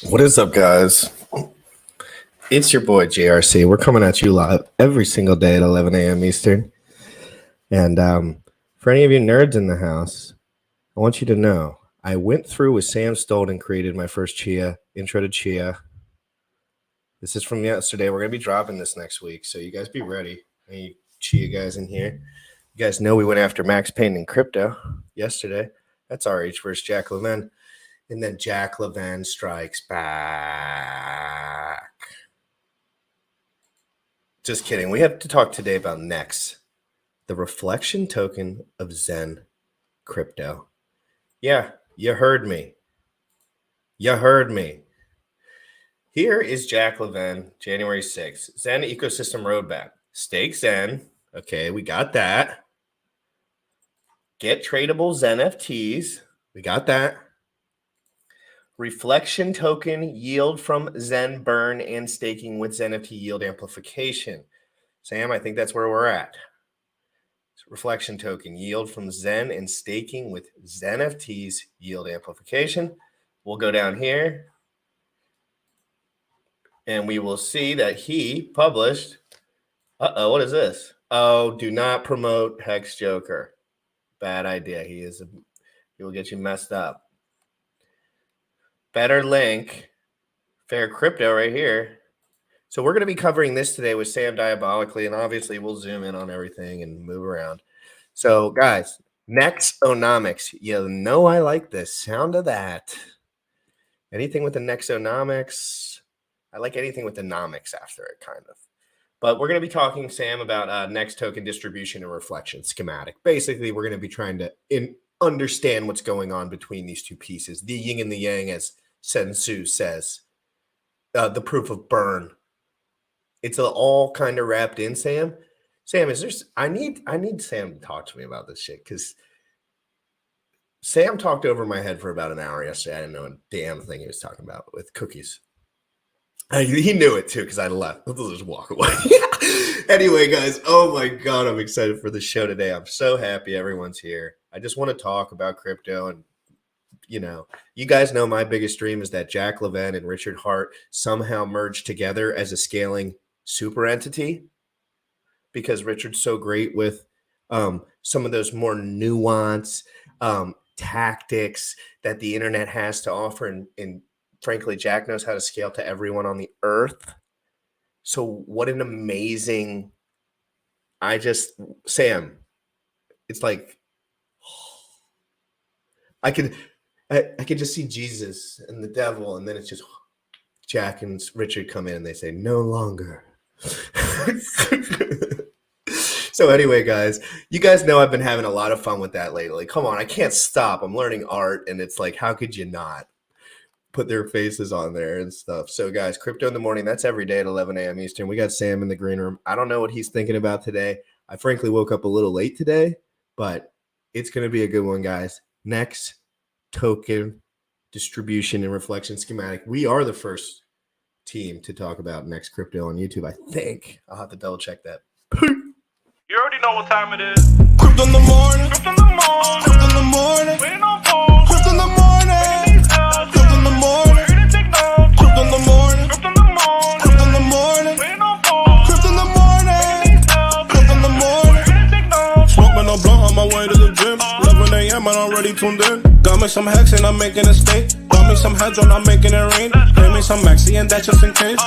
What is up, guys? It's your boy JRC. We're coming at you live every single day at 11 a.m. Eastern. And for any of you nerds in the house, I want you to know I went through with Sam Stolt and created my first Chia, intro to Chia. This is from yesterday. We're going to be dropping this next week, so you guys be ready. Any Chia guys in here? You guys know we went after Max Payne and crypto yesterday. That's RH versus Jack Levin. And then Jack Levin strikes back. Just kidding. We have to talk today about NEX, the reflection token of Zen crypto. Yeah, you heard me. You heard me. Here is Jack Levin, January 6th. Zen ecosystem roadmap. Stake Zen. Okay, we got that. Get tradable Zen FTs. We got that. Reflection token yield from Zen burn and staking with Zen FT yield amplification. Sam, I think that's where we're at. Reflection token yield from Zen and staking with Zen FTs yield amplification. We'll go down here and we will see that he published. What is this? Oh, do not promote Hex Joker. Bad idea. He will get you messed up. Better link, fair crypto right here. So we're going to be covering this today with Sam Diabolically, and obviously we'll zoom in on everything and move around. So guys, NEX Onomics. You know I like the sound of that. Anything with the Nexonomics. I like anything with the nomics after it, kind of. But we're going to be talking, Sam, about NEX Token Distribution and Reflection schematic. Basically, we're going to be trying to understand what's going on between these two pieces, the yin and the yang, as Sun Tzu says, the proof of burn. It's all kind of wrapped in, Sam. Sam, I need Sam to talk to me about this shit, because Sam talked over my head for about an hour yesterday. I didn't know a damn thing he was talking about with cookies. He knew it too, because I left. I'll just walk away. Anyway, guys, oh my God, I'm excited for the show today. I'm so happy everyone's here. I just want to talk about crypto. And, you guys know my biggest dream is that Jack Levin and Richard Hart somehow merge together as a scaling super entity, because Richard's so great with some of those more nuanced tactics that the internet has to offer. And frankly, Jack knows how to scale to everyone on the earth. So what an amazing, Sam, it's like, I could just see Jesus and the devil, and then it's just Jack and Richard come in and they say, no longer. So anyway, guys, you guys know I've been having a lot of fun with that lately. Come on, I can't stop. I'm learning art, and it's like, how could you not put their faces on there and stuff? So guys, Crypto in the Morning, that's every day at 11 a.m. Eastern. We got Sam in the green room. I don't know what he's thinking about today. I frankly woke up a little late today, but it's going to be a good one, guys. NEX Token Distribution and Reflection schematic. We are the first team to talk about NEX Crypto on YouTube, I think. I'll have to double check that. You already know what time it is. Crypto in the morning. Crypto in the morning. Crypto in the morning. Waiting on phone. Crypto in the morning. Crypto in the morning. Ready to take notes. Crypto in the morning. Crypto in the morning. Crypto in the morning. Waiting on phone. Crypto in the morning. Crypto in the morning. Ready to take notes. Smoking no blunt on my way to the gym. 11 a.m. and I'm already tuned in. Got me some hex and I'm making a stake. Got me some hedron, I'm making it rain. Pay me some maxi and that just in case.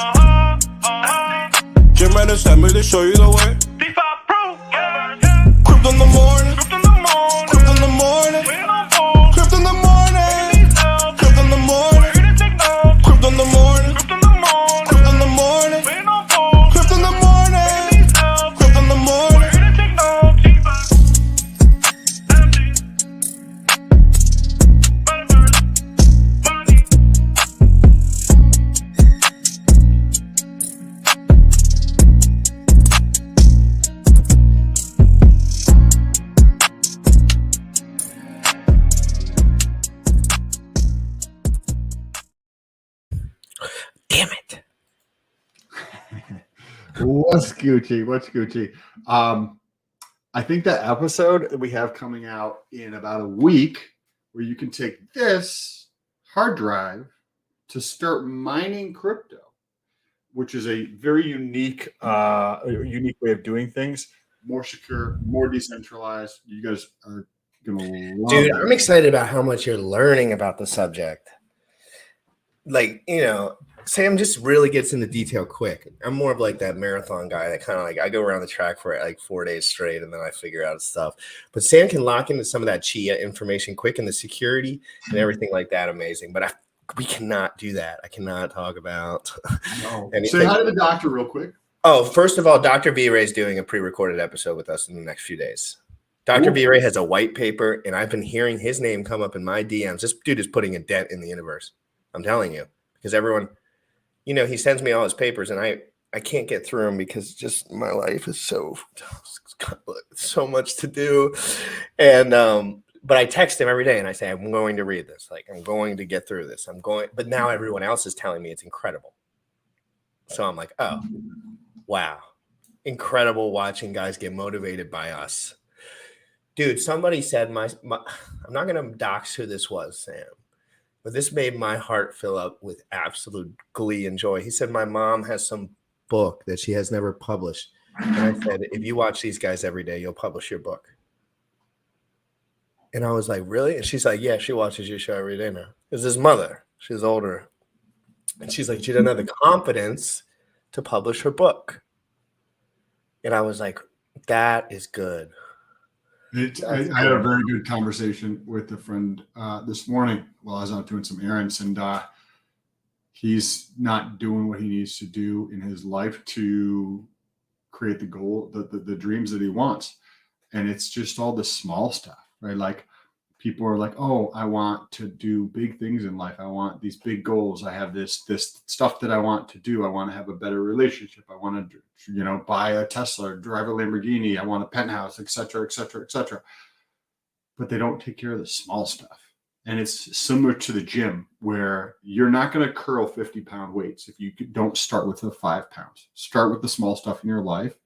Jim ready to send me to show you the way. D5 Pro. Yeah. Crypto in the morning. Crypto in the morning. Crypto in the morning. Waiting on phone. Crypto in the morning. Crypto in the morning. Ready to take notes. Crypto in the morning. Crypto in the morning. Crypto in the morning. Waiting on phone. Crypto in the morning. Crypto in the morning. Ready to take notes. Damn it. What's Gucci? What's Gucci? I think that episode that we have coming out in about a week, where you can take this hard drive to start mining crypto, which is a very unique way of doing things. More secure, more decentralized. You guys are gonna love Dude, it. I'm excited about how much you're learning about the subject. Like, Sam just really gets into detail quick. I'm more of like that marathon guy that kind of like I go around the track for like 4 days straight and then I figure out stuff. But Sam can lock into some of that Chia information quick and the security and everything like that. Amazing. But we cannot do that. I cannot talk about anything. Say hi to the doctor real quick. Oh, first of all, Dr. V-Ray is doing a pre-recorded episode with us in the next few days. Dr. V-Ray has a white paper, and I've been hearing his name come up in my DMs. This dude is putting a dent in the universe. I'm telling you, because everyone, he sends me all his papers, and I can't get through them because just my life is so much to do. And but I text him every day, and I say, I'm going to read this. Like, I'm going to get through this. But now everyone else is telling me it's incredible. So I'm like, oh, wow. Incredible watching guys get motivated by us. Dude, somebody said I'm not going to dox who this was, Sam, but this made my heart fill up with absolute glee and joy. He said, my mom has some book that she has never published. And I said, if you watch these guys every day, you'll publish your book. And I was like, really? And she's like, yeah, she watches your show every day now. It was his mother. She's older. And she's like, she doesn't have the confidence to publish her book. And I was like, that is good. I had a very good conversation with a friend this morning while I was out doing some errands, and he's not doing what he needs to do in his life to create the goal, the dreams that he wants. And it's just all the small stuff, right? Like people are like, oh, I want to do big things in life. I want these big goals. I have this stuff that I want to do. I want to have a better relationship. I want to, buy a Tesla, drive a Lamborghini. I want a penthouse, et cetera, et cetera, et cetera. But they don't take care of the small stuff. And it's similar to the gym where you're not going to curl 50-pound weights if you don't start with the 5 pounds. Start with the small stuff in your life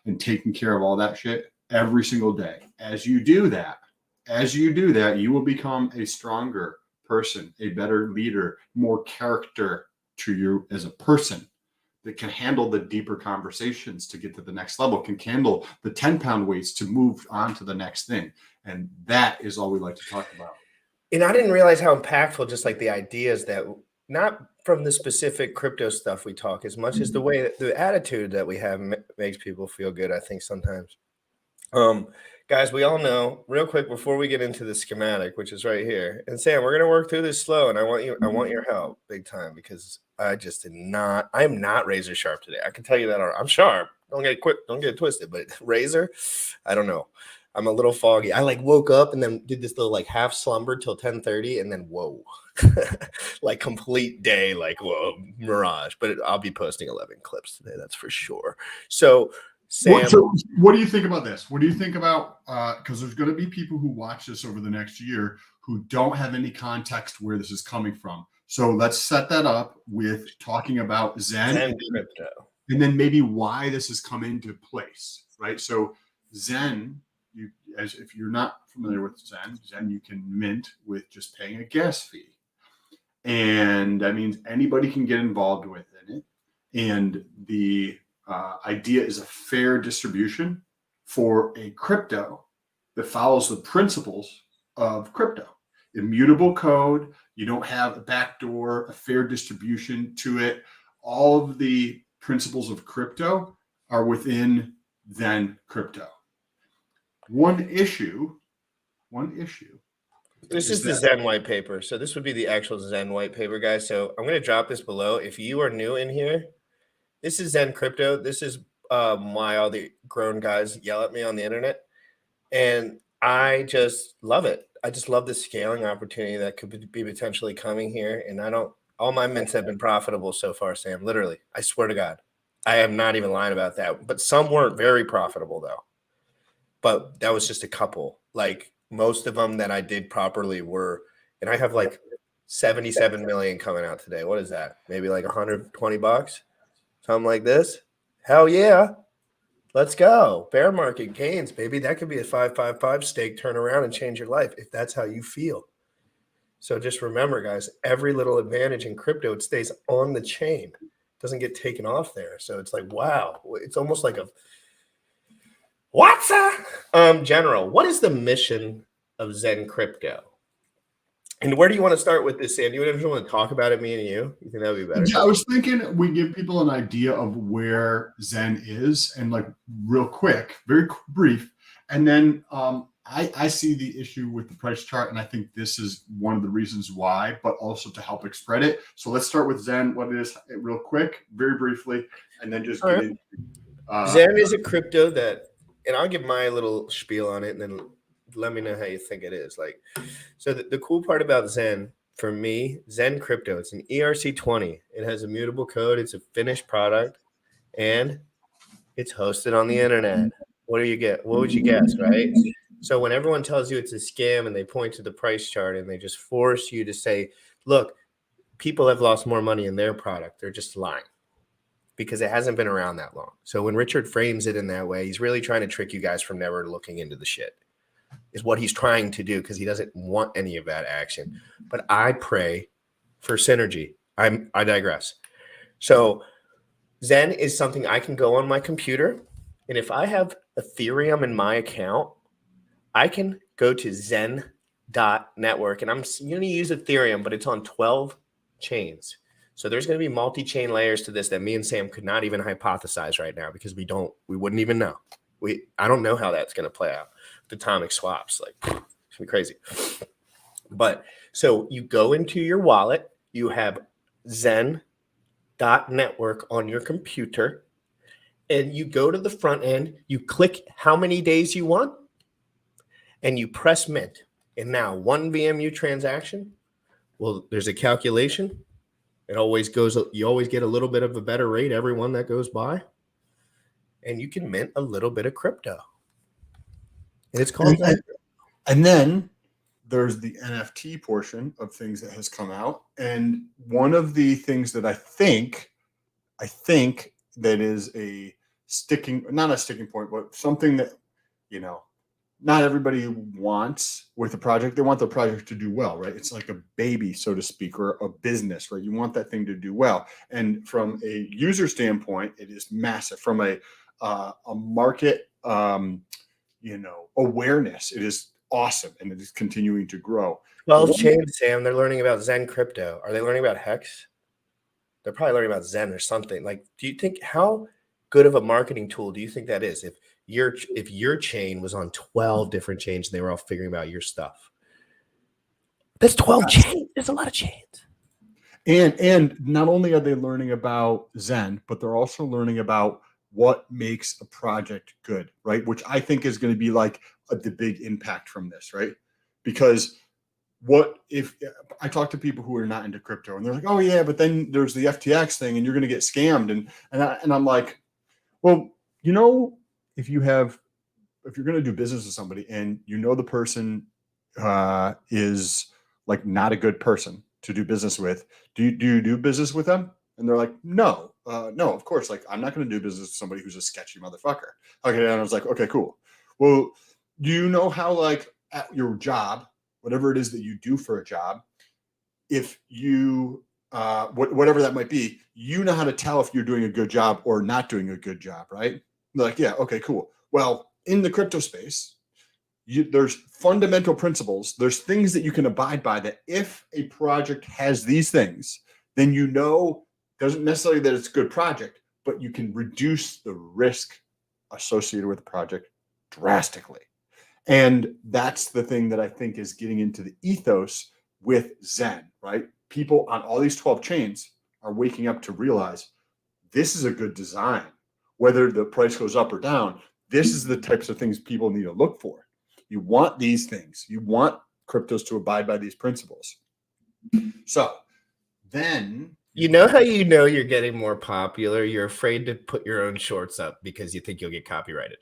and taking care of all that shit every single day. As you do that, you will become a stronger person, a better leader, more character to you as a person that can handle the deeper conversations to get to the next level, can handle the 10-pound weights to move on to the next thing. And that is all we like to talk about. And I didn't realize how impactful just like the ideas that not from the specific crypto stuff we talk as much as the way that the attitude that we have makes people feel good, I think sometimes. Guys, we all know real quick before we get into the schematic, which is right here. And Sam, we're going to work through this slow. And I want your help big time because I'm not razor sharp today. I can tell you that I'm sharp. Don't get twisted, but razor, I don't know. I'm a little foggy. I woke up and then did this little half slumber till 10:30 and then whoa, complete day, whoa, mirage. But I'll be posting 11 clips today. That's for sure. So Sam, what do you think about this? What do you think about, because there's going to be people who watch this over the next year who don't have any context where this is coming from. So let's set that up with talking about Zen crypto. And then maybe why this has come into place, right? So Zen, if you're not familiar with Zen you can mint with just paying a gas fee. And that means anybody can get involved within it. And the idea is a fair distribution for a crypto that follows the principles of crypto. Immutable code, you don't have a backdoor, a fair distribution to it. All of the principles of crypto are within Zen crypto. One issue. This is the Zen white paper. So this would be the actual Zen white paper, guys. So I'm going to drop this below. If you are new in here, this is Zen crypto. This is why all the grown guys yell at me on the internet. And I just love it. I just love the scaling opportunity that could be potentially coming here. And all my mints have been profitable so far, Sam. Literally, I swear to God. I am not even lying about that. But some weren't very profitable, though. But that was just a couple. Most of them that I did properly were, and I have 77 million coming out today. What is that? Maybe $120? Something like this? Hell yeah. Let's go. Bear market gains, baby. That could be a 555 stake turnaround and change your life if that's how you feel. So just remember, guys, every little advantage in crypto, it stays on the chain. It doesn't get taken off there. So it's like, wow, it's almost like a what's up? General, what is the mission of Zen Crypto? And where do you want to start with this, Sam? Do you want to talk about it, me and you? You think that would be better? Yeah, I was thinking we give people an idea of where Zen is, and like real quick, very brief, and then I see the issue with the price chart, and I think this is one of the reasons why, but also to help spread it. So let's start with Zen, what it is, real quick, very briefly, and then just get into Zen is a crypto that, and I'll give my little spiel on it, and then let me know how you think it is. Like, so the cool part about Zen, for me, Zen Crypto, it's an ERC20. It has immutable code. It's a finished product, and it's hosted on the internet. What do you get? What would you guess, right? So when everyone tells you it's a scam and they point to the price chart and they just force you to say, look, people have lost more money in their product, they're just lying because it hasn't been around that long. So when Richard frames it in that way, he's really trying to trick you guys from never looking into the shit, is what he's trying to do, because he doesn't want any of that action. But I pray for synergy. I digress. So Zen is something I can go on my computer, and if I have Ethereum in my account, I can go to zen.network, and I'm going to use Ethereum, but it's on 12 chains. So there's going to be multi-chain layers to this that me and Sam could not even hypothesize right now, because we wouldn't even know. I don't know how that's going to play out. The atomic swaps, like, it's going to be crazy. But so you go into your wallet, you have zen.network on your computer, and you go to the front end, you click how many days you want, and you press mint. And now one VMU transaction, well, there's a calculation. It always goes, you always get a little bit of a better rate every one that goes by. And you can mint a little bit of crypto. And it's called that. And then there's the NFT portion of things that has come out. And one of the things that I think that is not a sticking point, but something that, not everybody wants with a project. They want the project to do well, right? It's like a baby, so to speak, or a business, right? You want that thing to do well. And from a user standpoint, it is massive. From a market, awareness, it is awesome, and it is continuing to grow. 12 chains, Sam. They're learning about Zen Crypto. Are they learning about Hex? They're probably learning about Zen or something. Like, do you think, how good of a marketing tool do you think that is? If your chain was on 12 different chains and they were all figuring out your stuff, that's 12 chains. There's a lot of chains. And not only are they learning about Zen, but they're also learning about what makes a project good, right? Which I think is going to be like the big impact from this, right? Because what if I talk to people who are not into crypto and they're like, oh yeah, but then there's the FTX thing and you're going to get scammed. And I'm like, well, if you're going to do business with somebody and the person is like not a good person to do business with, do you do business with them? And they're like, no, of course. Like, I'm not going to do business with somebody who's a sketchy motherfucker. Okay. And I was like, okay, cool. Well, do you know how, like, at your job, whatever it is that you do for a job, if you, whatever that might be, you know how to tell if you're doing a good job or not doing a good job, right? They're like, yeah, okay, cool. Well, in the crypto space, there's fundamental principles. There's things that you can abide by that if a project has these things, then doesn't necessarily that it's a good project, but you can reduce the risk associated with the project drastically. And that's the thing that I think is getting into the ethos with Zen, right? People on all these 12 chains are waking up to realize this is a good design. Whether the price goes up or down, this is the types of things people need to look for. You want these things. You want cryptos to abide by these principles. So then, how you're getting more popular? You're afraid to put your own shorts up because you think you'll get copyrighted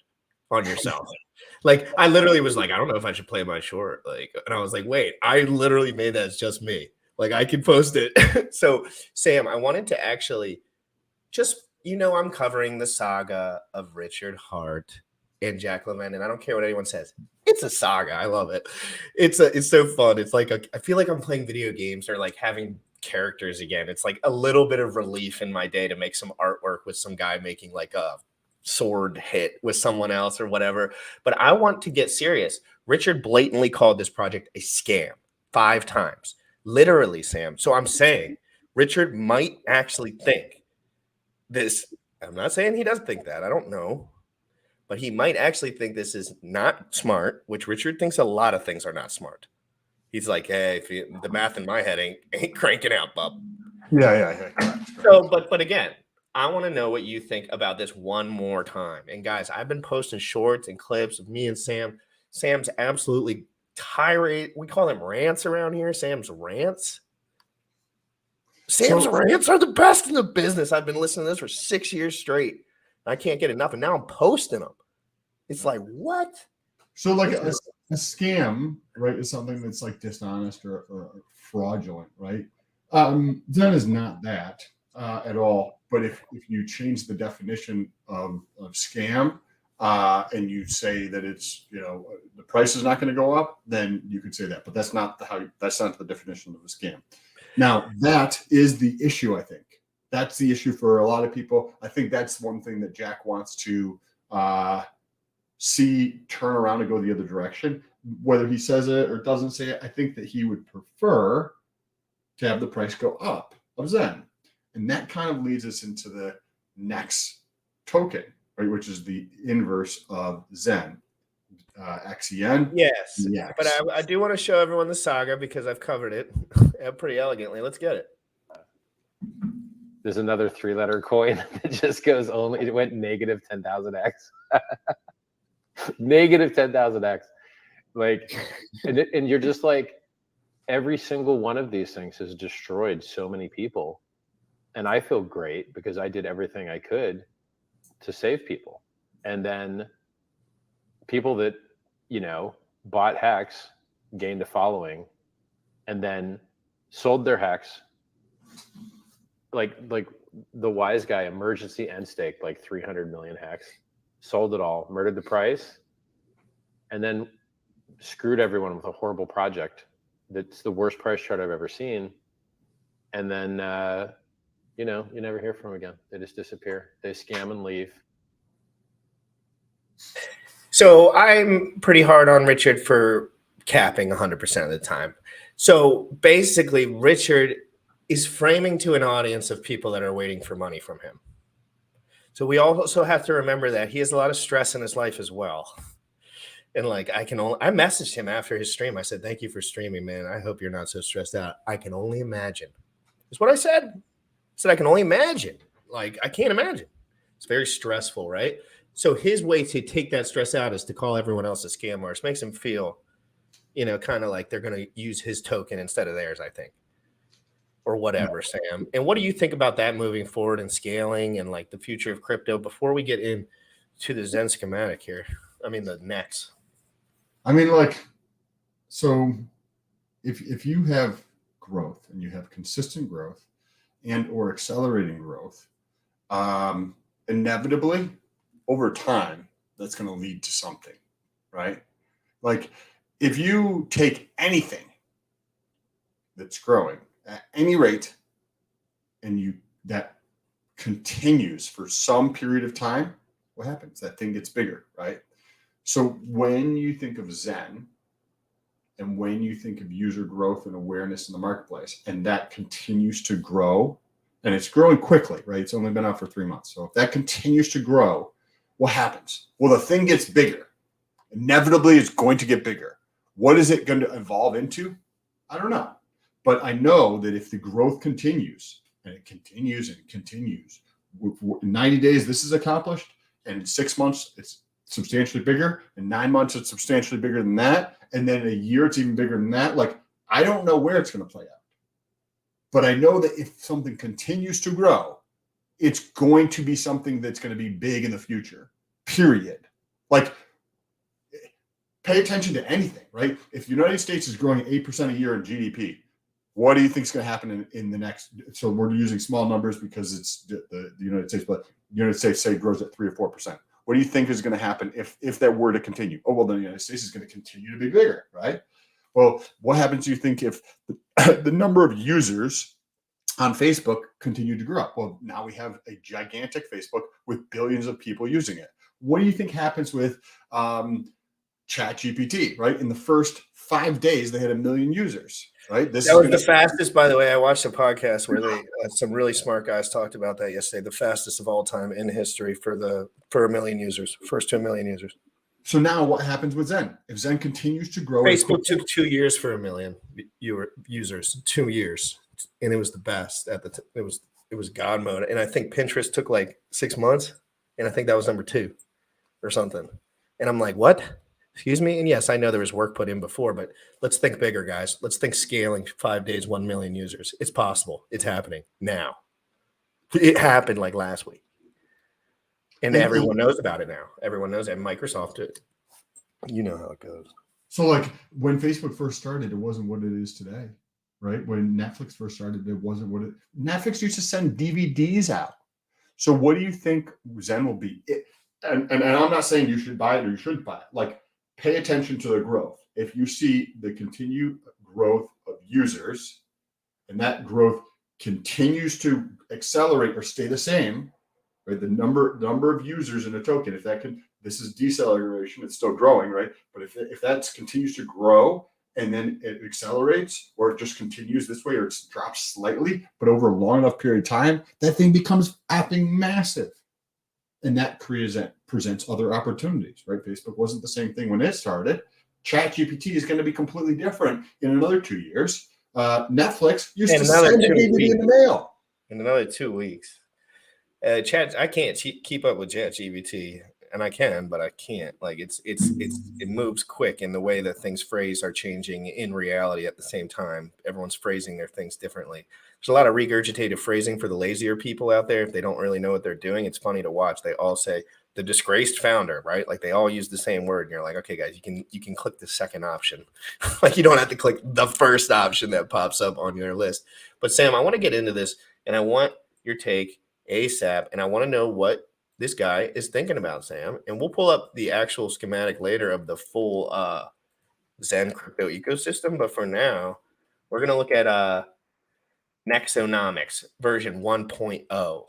on yourself. Like, I literally was like, I don't know if I should play my short. Like, and I was like, wait, I literally made that as just me. Like, I can post it. So, Sam, I wanted to actually just, I'm covering the saga of Richard Hart and Jack Levine, and I don't care what anyone says. It's it's a saga. I love it. It's so fun. It's like I feel like I'm playing video games or like having characters again. It's like a little bit of relief in my day to make some artwork with some guy making like a sword hit with someone else or whatever. But I want to get serious. Richard blatantly called this project a scam 5 times. Literally, Sam. So I'm saying Richard might actually think this. I'm not saying he doesn't think that. I don't know. But he might actually think this is not smart, which Richard thinks a lot of things are not smart. He's like, hey, the math in my head ain't cranking out, bub. Yeah. So, but again, I want to know what you think about this one more time. And guys, I've been posting shorts and clips of me and Sam. Sam's absolutely tirade. We call them rants around here. Sam's rants. Sam's rants are the best in the business. I've been listening to this for 6 years straight. I can't get enough, and now I'm posting them. It's like, what? So like a scam, right, is something that's like dishonest or fraudulent, right? Zen is not that at all. But if you change the definition of scam and you say that it's, the price is not going to go up, then you could say that. But that's not the definition of a scam. Now, that is the issue, I think. That's the issue for a lot of people. I think that's one thing that Jack wants to see turn around and go the other direction. Whether he says it or doesn't say it, I think that he would prefer to have the price go up of Zen. And that kind of leads us into the NEX token, right, which is the inverse of Zen. XEN. Yes. But I do want to show everyone the saga because I've covered it pretty elegantly. Let's get it. There's another 3-letter coin that just goes it went negative 10,000x. Negative 10,000x. Like, and you're just like, every single one of these things has destroyed so many people. And I feel great because I did everything I could to save people. And then people that, bought Hex gained a following and then sold their Hex. Like the wise guy, emergency end stake, like 300 million Hex, sold it all, murdered the price, and then screwed everyone with a horrible project that's the worst price chart I've ever seen. And then, you never hear from them again. They just disappear. They scam and leave. So I'm pretty hard on Richard for capping 100% of the time. So basically, Richard is framing to an audience of people that are waiting for money from him. So we also have to remember that he has a lot of stress in his life as well. And like, I messaged him after his stream. I said, thank you for streaming, man. I hope you're not so stressed out. I can only imagine. That's what I said. I said, I can only imagine. Like, I can't imagine. It's very stressful, right? So his way to take that stress out is to call everyone else a scam artist. Makes him feel, kind of like they're going to use his token instead of theirs, I think. Or whatever, Sam. And what do you think about that moving forward and scaling and like the future of crypto before we get into the Zen schematic here? I mean, the NEX. I mean, so if you have growth and you have consistent growth and or accelerating growth, inevitably over time, that's going to lead to something, right? Like if you take anything that's growing at any rate, and that continues for some period of time, what happens? That thing gets bigger, right? So when you think of Zen and when you think of user growth and awareness in the marketplace, and that continues to grow, and it's growing quickly, right? It's only been out for 3 months. So if that continues to grow, what happens? Well, the thing gets bigger. Inevitably, it's going to get bigger. What is it going to evolve into? I don't know. But I know that if the growth continues, and it continues and continues, in 90 days, this is accomplished, and in 6 months, it's substantially bigger, in 9 months, it's substantially bigger than that, and then in a year, it's even bigger than that. Like, I don't know where it's going to play out. But I know that if something continues to grow, it's going to be something that's going to be big in the future, period. Like, pay attention to anything, right? If the United States is growing 8% a year in GDP, what do you think is going to happen in the next? So we're using small numbers because it's the United States, but the United States, say, grows at 3 or 4%. What do you think is going to happen if that were to continue? Oh, well, the United States is going to continue to be bigger, right? Well, what happens, do you think, if the number of users on Facebook continue to grow up? Well, now we have a gigantic Facebook with billions of people using it. What do you think happens with ChatGPT, right? In the first 5 days, they had 1 million users, right? That was the fastest, by the way. I watched a podcast where they some really smart guys talked about that yesterday. The fastest of all time in history for 1 million users, first to 1 million users. So now what happens with Zen? If Zen continues to grow, Facebook took 2 years for 1 million users, 2 years, and it was the best at the it was God mode. And I think Pinterest took like 6 months, and I think that was number 2 or something. And I'm like, what? Excuse me? And yes, I know there was work put in before, but let's think bigger, guys. Let's think scaling 5 days, 1 million users. It's possible. It's happening now. It happened like last week. And everyone knows about it now. Everyone knows it. Microsoft, you know how it goes. So like when Facebook first started, it wasn't what it is today, right? When Netflix first started, it wasn't what Netflix used to send DVDs out. So what do you think Zen will be? And I'm not saying you should buy it or you shouldn't buy it. Like, pay attention to the growth. If you see the continued growth of users and that growth continues to accelerate or stay the same, right? The number of users in a token, if that can, this is deceleration, it's still growing, right? But if that continues to grow and then it accelerates, or it just continues this way, or it drops slightly, but over a long enough period of time, that thing becomes effing massive. And that presents other opportunities, right? Facebook wasn't the same thing when it started. ChatGPT is going to be completely different in another 2 years. Netflix used to send a DVD in the mail. In another 2 weeks. I can't keep up with ChatGPT, and I can, but I can't. Like it moves quick, and the way that things phrase are changing in reality at the same time. Everyone's phrasing their things differently. There's a lot of regurgitated phrasing for the lazier people out there. If they don't really know what they're doing, it's funny to watch. They all say the disgraced founder, right? Like they all use the same word, and you're like, okay, guys, you can click the second option. Like you don't have to click the first option that pops up on your list. But Sam, I want to get into this, and I want your take ASAP, and I want to know what this guy is thinking about, Sam. And we'll pull up the actual schematic later of the full Zen crypto ecosystem. But for now, we're going to look at Nexonomics version 1.0.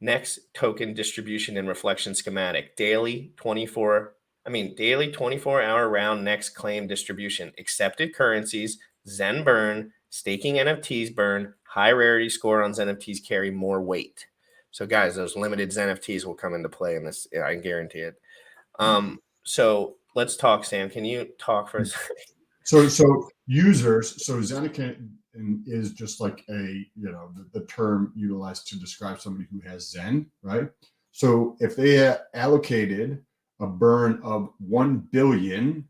NEX Token Distribution and Reflection Schematic. Daily 24-hour round NEX claim distribution. Accepted currencies, Zen burn, staking NFTs burn, high rarity score on NFTs carry more weight. So guys, those limited NFTs will come into play in this. I can guarantee it. So let's talk, Sam. Can you talk for a second? So users, so Zen is just like the term utilized to describe somebody who has Zen, right? So if they allocated a burn of 1 billion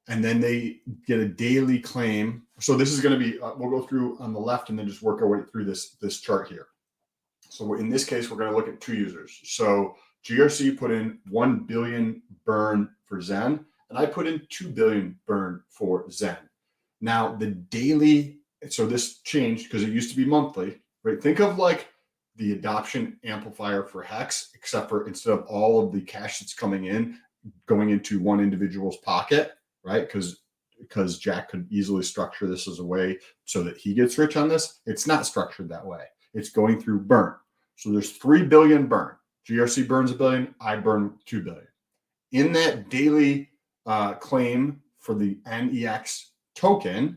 and then they get a daily claim. So this is going to be, we'll go through on the left and then just work our way through this chart here. So in this case, we're going to look at 2 users. So GRC put in 1 billion burn for Zen, and I put in 2 billion burn for Zen. Now the daily, so this changed because it used to be monthly, right? Think of like the adoption amplifier for Hex, except for instead of all of the cash that's coming in, going into one individual's pocket, right? Because Jack could easily structure this as a way so that he gets rich on this. It's not structured that way. It's going through burn. So there's 3 billion burn. GRC burns 1 billion. I burn 2 billion. In that daily claim for the NEX token,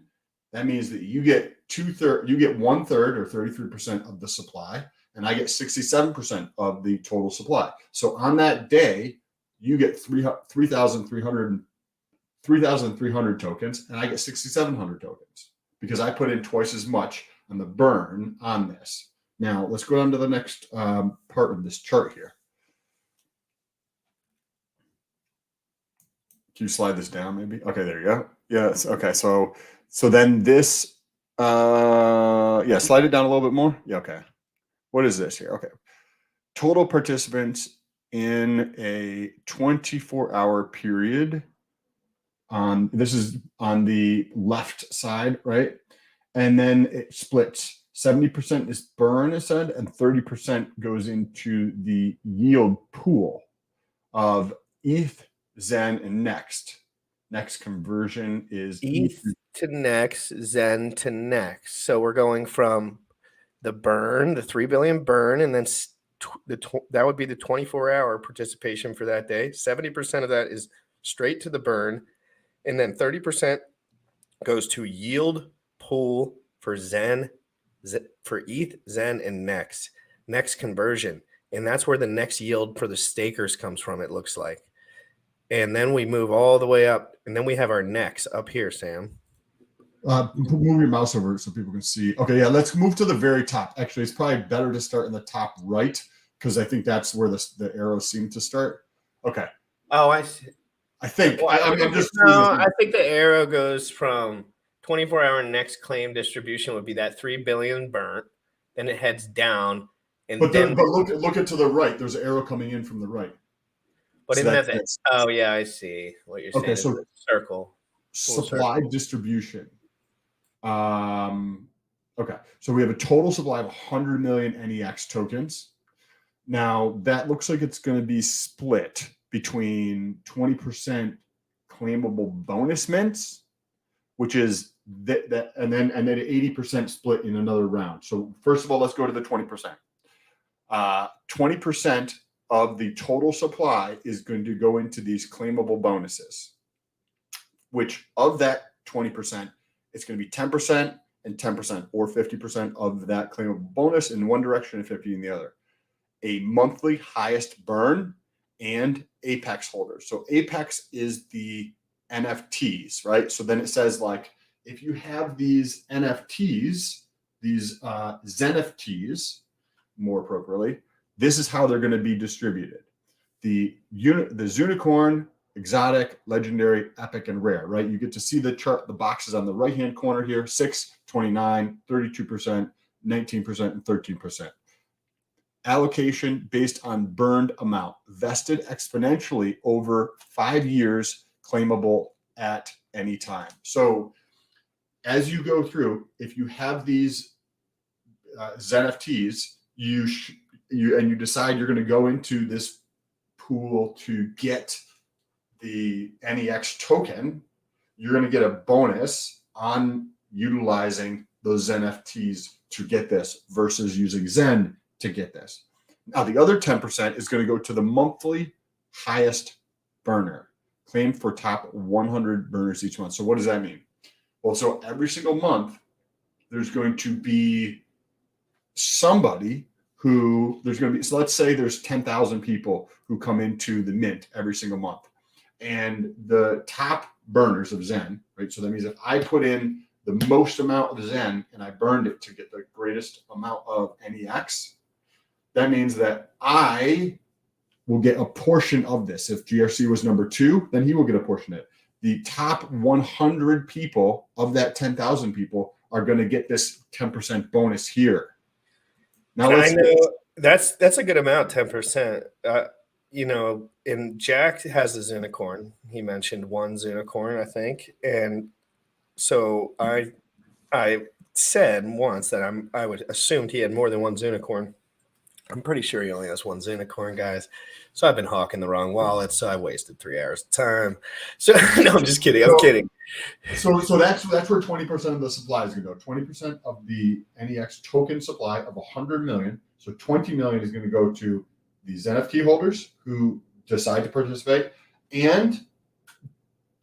that means that you get 1/3 or 33% of the supply, and I get 67% of the total supply. So on that day, you get 3,300 tokens, and I get 6,700 tokens because I put in twice as much on the burn on this. Now let's go on to the next part of this chart here. Can you slide this down maybe? Okay, there you go. Yes. Okay. So then this, slide it down a little bit more. Yeah. Okay. What is this here? Okay. Total participants in a 24-hour period. This is on the left side, right? And then it splits. 70% is burn, it said, and 30% goes into the yield pool. of ETH, Zen, and Next. Next conversion is ETH to NEX, Zen to NEX. So we're going from the burn, the 3 billion burn, and then that would be the 24-hour participation for that day. 70% of that is straight to the burn, and then 30% goes to yield pool for Zen, for ETH, Zen, and NEX. NEX conversion, and that's where the next yield for the stakers comes from, it looks like. And then we move all the way up, and then we have our NEX up here, Sam. Move your mouse over so people can see. Okay, yeah, let's move to the very top. Actually, it's probably better to start in the top right because I think that's where the arrows seem to start. Okay. Oh, I see. I think. Well, I think the arrow goes from 24-hour NEX claim distribution would be that 3 billion burnt, then it heads down, and but look at to the right. There's an arrow coming in from the right. But so oh yeah, I see what you're saying. Okay, so circle supply distribution. Okay, so we have a total supply of 100 million NEX tokens. Now that looks like it's going to be split between 20% claimable bonus mints, which is that, and then 80% split in another round. So first of all, let's go to the 20%. 20% of the total supply is going to go into these claimable bonuses, which of that 20%, it's going to be 10% and 10%, or 50% of that claimable bonus in one direction and 50 in the other. A monthly highest burn and Apex holders. So Apex is the NFTs, right? So then it says, like, if you have these NFTs, these ZenFTs, more appropriately, this is how they're going to be distributed. The Unicorn, Exotic, Legendary, Epic, and Rare, right? You get to see the chart, the boxes on the right-hand corner here, 6, 29, 32%, 19%, and 13%. Allocation based on burned amount, vested exponentially over 5 years, claimable at any time. So as you go through, if you have these ZenFTs, you decide you're going to go into this pool to get the NEX token, you're going to get a bonus on utilizing those ZenFTs to get this versus using Zen to get this. Now, the other 10% is going to go to the monthly highest burner, claimed for top 100 burners each month. So what does that mean? Well, so every single month, there's going to be somebody who there's going to be, so let's say there's 10,000 people who come into the mint every single month. And the top burners of Zen, right? So that means if I put in the most amount of Zen and I burned it to get the greatest amount of NEX, that means that I will get a portion of this. If GRC was number 2, then he will get a portion of it. The top 100 people of that 10,000 people are going to get this 10% bonus here. Now I know that's a good amount, 10%. You know, and Jack has a unicorn. He mentioned one unicorn, I think, and so I said once that I would assumed he had more than one unicorn. I'm pretty sure he only has one unicorn, guys. So I've been hawking the wrong wallet, so I wasted 3 hours of time. So no, I'm just kidding. I'm kidding. So that's where 20% of the supply is going to go. 20% of the NEX token supply of 100 million. So 20 million is going to go to these NFT holders who decide to participate, and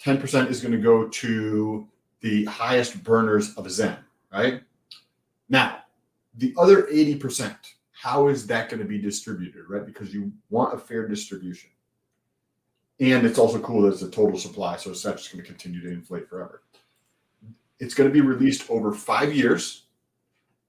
10% is going to go to the highest burners of Zen, right? Now, the other 80%, how is that going to be distributed, right? Because you want a fair distribution. And it's also cool that it's a total supply, so it's not just going to continue to inflate forever. It's going to be released over 5 years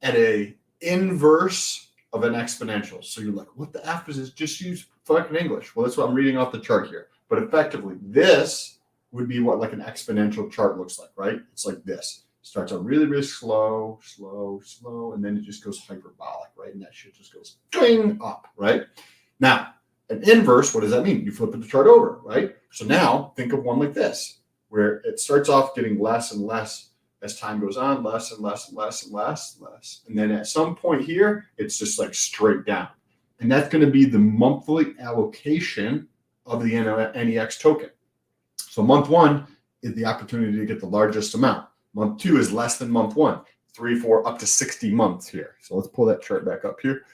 at a inverse of an exponential. So you're like, what the F is this? Just use fucking English. Well, that's what I'm reading off the chart here. But effectively, this would be what like an exponential chart looks like, right? It's like this. Starts out really, really slow, and then it just goes hyperbolic, right? And that shit just goes ding up, right? Now, an inverse, what does that mean? You flip the chart over, right? So now think of one like this, where it starts off getting less and less as time goes on, less and less and less and less and less. And then at some point here, it's just like straight down. And that's going to be the monthly allocation of the NEX token. So month 1 is the opportunity to get the largest amount. Month 2 is less than month 1. 3, 4, up to 60 months here. So let's pull that chart back up here.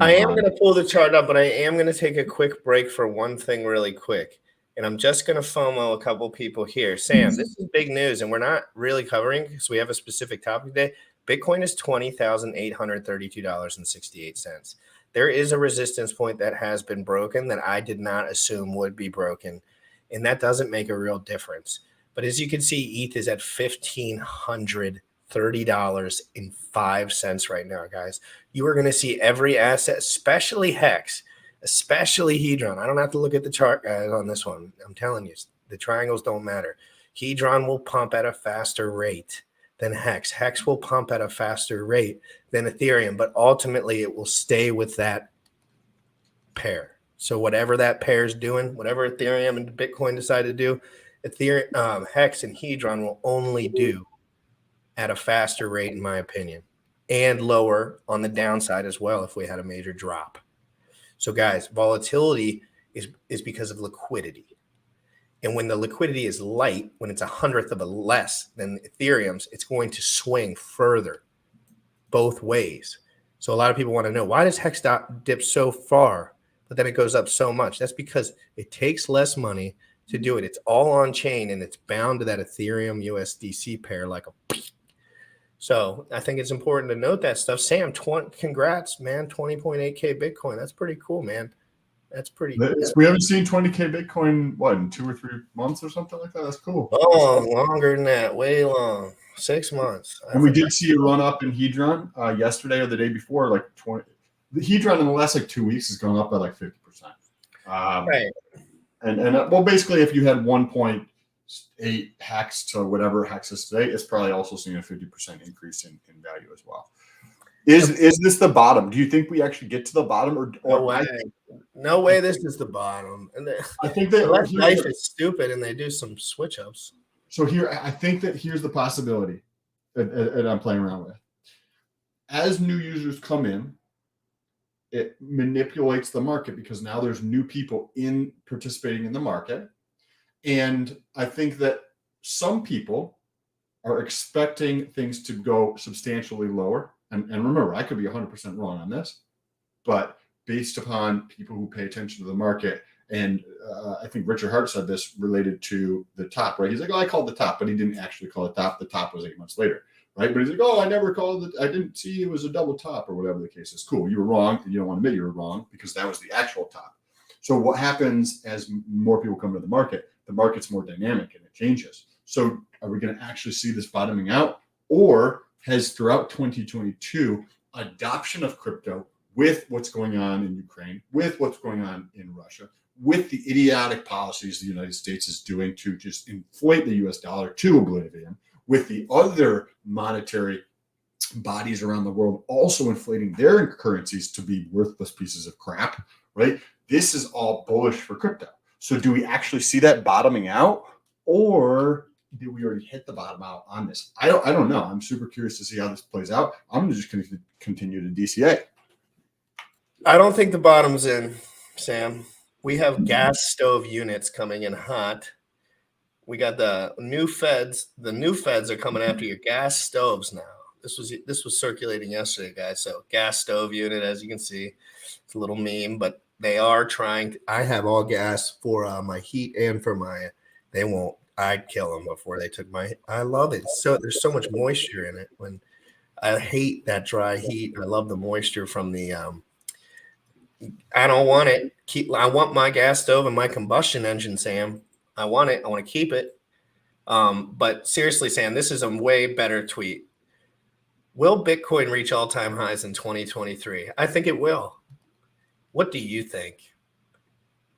I am going to pull the chart up, but I am going to take a quick break for one thing really quick. And I'm just going to FOMO a couple people here. Sam, this is big news, and we're not really covering because we have a specific topic today. Bitcoin is $20,832.68. There is a resistance point that has been broken that I did not assume would be broken, and that doesn't make a real difference. But as you can see, ETH is at $1,530.05 right now, guys. You are going to see every asset, especially Hex, especially Hedron. I don't have to look at the chart, guys, on this one. I'm telling you, the triangles don't matter. Hedron will pump at a faster rate than Hex. Hex will pump at a faster rate than Ethereum, but ultimately it will stay with that pair. So whatever that pair is doing, whatever Ethereum and Bitcoin decide to do, Ethereum, Hex and Hedron will only do at a faster rate, in my opinion, and lower on the downside as well if we had a major drop. So guys, volatility is because of liquidity. And when the liquidity is light, when it's 100th of a less than Ethereum's, it's going to swing further both ways. So a lot of people want to know, why does Hex dip so far, but then it goes up so much? That's because it takes less money to do it. It's all on chain, and it's bound to that Ethereum USDC pair like a. So I think it's important to note that stuff. Sam, congrats, man. 20.8K Bitcoin. That's pretty cool, man. That's pretty good. We haven't seen 20K Bitcoin, what, in 2 or 3 months or something like that? That's cool. Oh, longer than that. Way long. 6 months. And we did see a run up in Hedron yesterday or the day before, like 20. The Hedron in the last like 2 weeks has gone up by like 50%. Right. And well, basically, if you had 1.8 Hex to whatever Hex is today, it's probably also seeing a 50% increase in value as well. Is this the bottom? Do you think we actually get to the bottom, or no way this is the bottom? And I think that life is stupid, and they do some switch ups. So here, I think that here's the possibility that I'm playing around with. As new users come in, it manipulates the market because now there's new people participating in the market. And I think that some people are expecting things to go substantially lower. And remember, I could be 100% wrong on this, but based upon people who pay attention to the market, and I think Richard Hart said this related to the top, right? He's like, oh, I called the top, but he didn't actually call it top. The top was 8 months later, right? But he's like, oh, I never called it. I didn't see it was a double top or whatever the case is. Cool. You were wrong. And you don't want to admit you were wrong because that was the actual top. So what happens as more people come to the market's more dynamic and it changes. So are we going to actually see this bottoming out, or has throughout 2022 adoption of crypto with what's going on in Ukraine, with what's going on in Russia, with the idiotic policies the United States is doing to just inflate the US dollar to oblivion, with the other monetary bodies around the world also inflating their currencies to be worthless pieces of crap, right? This is all bullish for crypto. So do we actually see that bottoming out, or did we already hit the bottom out on this? I don't know. I'm super curious to see how this plays out. I'm just going to continue to DCA. I don't think the bottom's in, Sam. We have gas stove units coming in hot. We got the new feds. The new feds are coming after your gas stoves now. This was circulating yesterday, guys. So gas stove unit, as you can see, it's a little meme, but they are trying. I have all gas for my heat and for my. They won't. I'd kill them before they took my. I love it. So there's so much moisture in it. When I hate that dry heat, I love the moisture from the. I don't want it. I want my gas stove and my combustion engine, Sam. I want it. I want to keep it. But seriously, Sam, this is a way better tweet. Will Bitcoin reach all-time highs in 2023? I think it will. What do you think?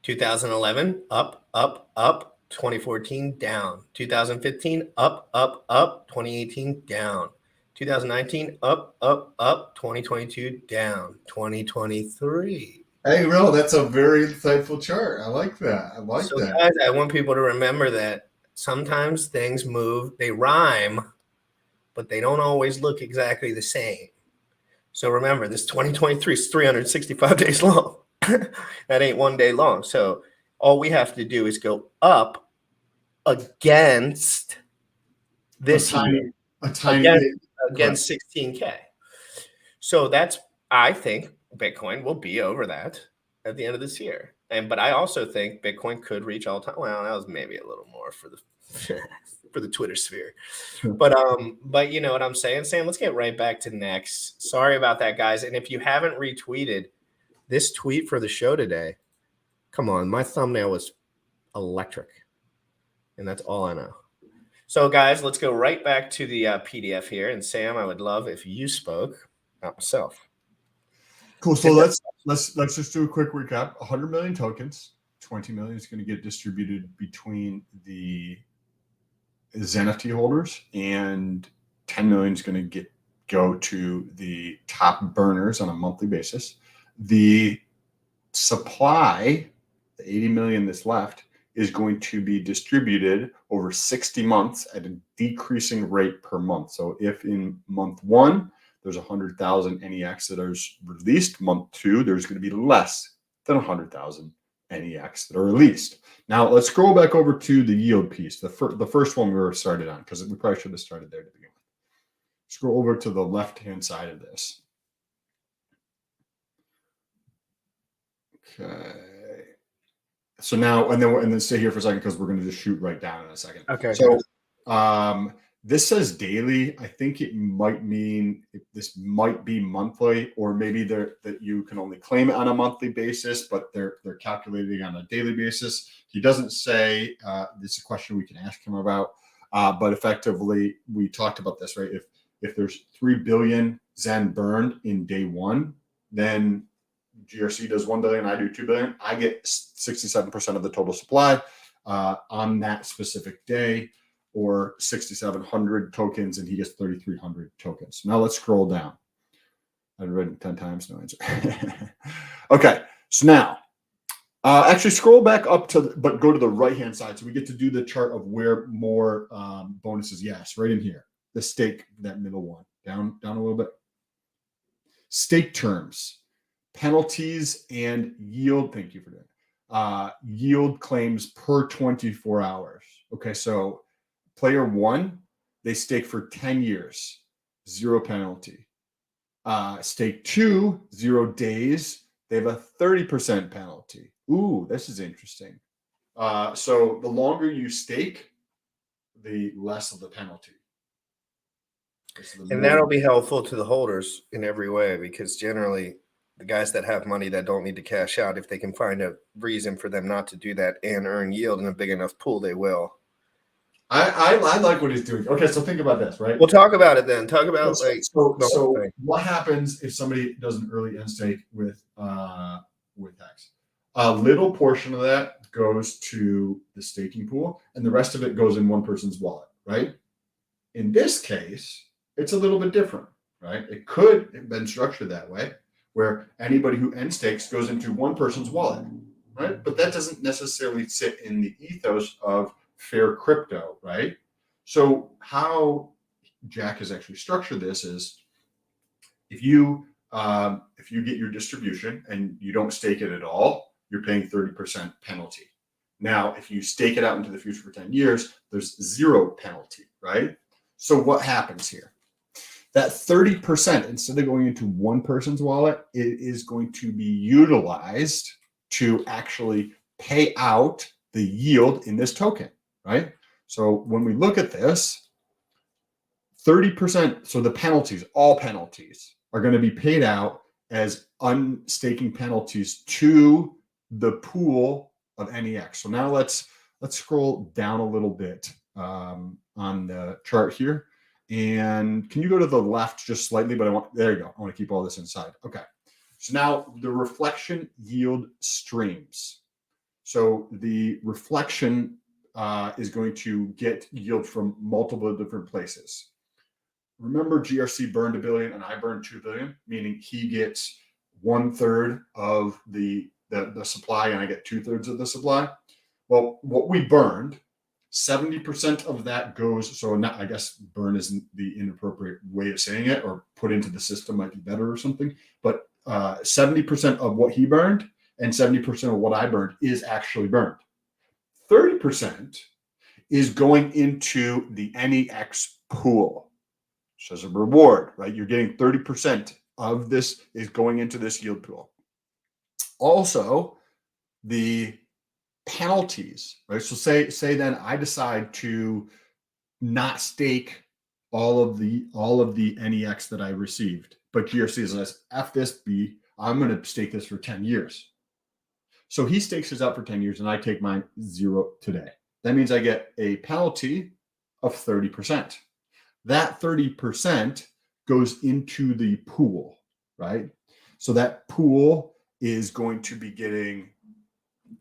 2011, up, up, up. 2014, down. 2015, up, up, up. 2018, down. 2019, up, up, up. 2022, down. 2023. Hey, Will, that's a very insightful chart. I like that. So guys, I want people to remember that sometimes things move, they rhyme, but they don't always look exactly the same. So remember, this 2023 is 365 days long. That ain't 1 day long. So All we have to do is go up against this year, a tiny against 16K. So that's, I think Bitcoin will be over that at the end of this year. But I also think Bitcoin could reach all time. Well, that was maybe a little more for the for the Twitter sphere. But you know what I'm saying, Sam? Let's get right back to NEX. Sorry about that, guys. And if you haven't retweeted this tweet for the show today, come on, my thumbnail was electric. And that's all I know. So, guys, let's go right back to the PDF here. And Sam, I would love if you spoke, not myself. Cool. So let's just do a quick recap. 100 million tokens. 20 million is going to get distributed between the NFT holders, and 10 million is going to go to the top burners on a monthly basis. The supply, the 80 million that's left, is going to be distributed over 60 months at a decreasing rate per month. So if in month 1 there's 100,000 NEX that are released, month 2 there's going to be less than 100,000 NEX that are released. Now let's scroll back over to the yield piece, the first one we were started on, because we probably should have started there to begin with. Scroll over to the left-hand side of this. Okay. So now, and then stay here for a second, because we're going to just shoot right down in a second. Okay. So this says daily. I think it might mean this might be monthly, or maybe that you can only claim it on a monthly basis, but they're calculating on a daily basis. He doesn't say. This is a question we can ask him about. But effectively, we talked about this, right? If there's 3 billion Zen burned in day 1, then GRC does 1 billion, I do 2 billion. I get 67% of the total supply on that specific day, or 6,700 tokens, and he gets 3,300 tokens. Now let's scroll down. I've read it 10 times, no answer. Okay, so now, actually scroll back up but go to the right-hand side, so we get to do the chart of where more bonuses. Yes, right in here, the stake, that middle one, down a little bit. Stake terms. Penalties and yield. Thank you for that. Yield claims per 24 hours. Okay, so player 1, they stake for 10 years, 0 penalty. Stake 2, 0 days, they have a 30% penalty. Ooh, this is interesting. So the longer you stake, the less of the penalty. And that'll be helpful to the holders in every way, because generally the guys that have money that don't need to cash out, if they can find a reason for them not to do that and earn yield in a big enough pool, they will. I like what he's doing. Okay, so think about this, right? We'll talk about it then. Talk about so what happens if somebody does an early end stake with Hex? A little portion of that goes to the staking pool, and the rest of it goes in one person's wallet, right? In this case, it's a little bit different, right? It could have been structured that way, where anybody who end stakes goes into one person's wallet, right? But that doesn't necessarily sit in the ethos of fair crypto, right? So how Jack has actually structured this is, if you get your distribution and you don't stake it at all, you're paying 30% penalty. Now, if you stake it out into the future for 10 years, there's 0 penalty, right? So what happens here? That 30%, instead of going into one person's wallet, it is going to be utilized to actually pay out the yield in this token, right? So when we look at this, 30%, so the penalties, all penalties, are going to be paid out as unstaking penalties to the pool of NEX. So now let's scroll down a little bit on the chart here. And can you go to the left just slightly? But there you go. I want to keep all this inside. Okay. So now the reflection yield streams. So the reflection is going to get yield from multiple different places. Remember, GRC burned 1 billion and I burned 2 billion, meaning he gets 1/3 of the supply and I get 2/3 of the supply. Well, what we burned, 70% of that goes, so not, I guess burn isn't the inappropriate way of saying it, or put into the system might be better or something, but 70% of what he burned and 70% of what I burned is actually burned. 30% is going into the NEX pool. So as a reward, right? You're getting 30% of this is going into this yield pool. Also, the penalties, right? So say then I decide to not stake all of the NEX that I received, but GRC says F this B, I'm going to stake this for 10 years. So he stakes his up for 10 years and I take mine 0 today. That means I get a penalty of 30%. That 30% goes into the pool, right? So that pool is going to be getting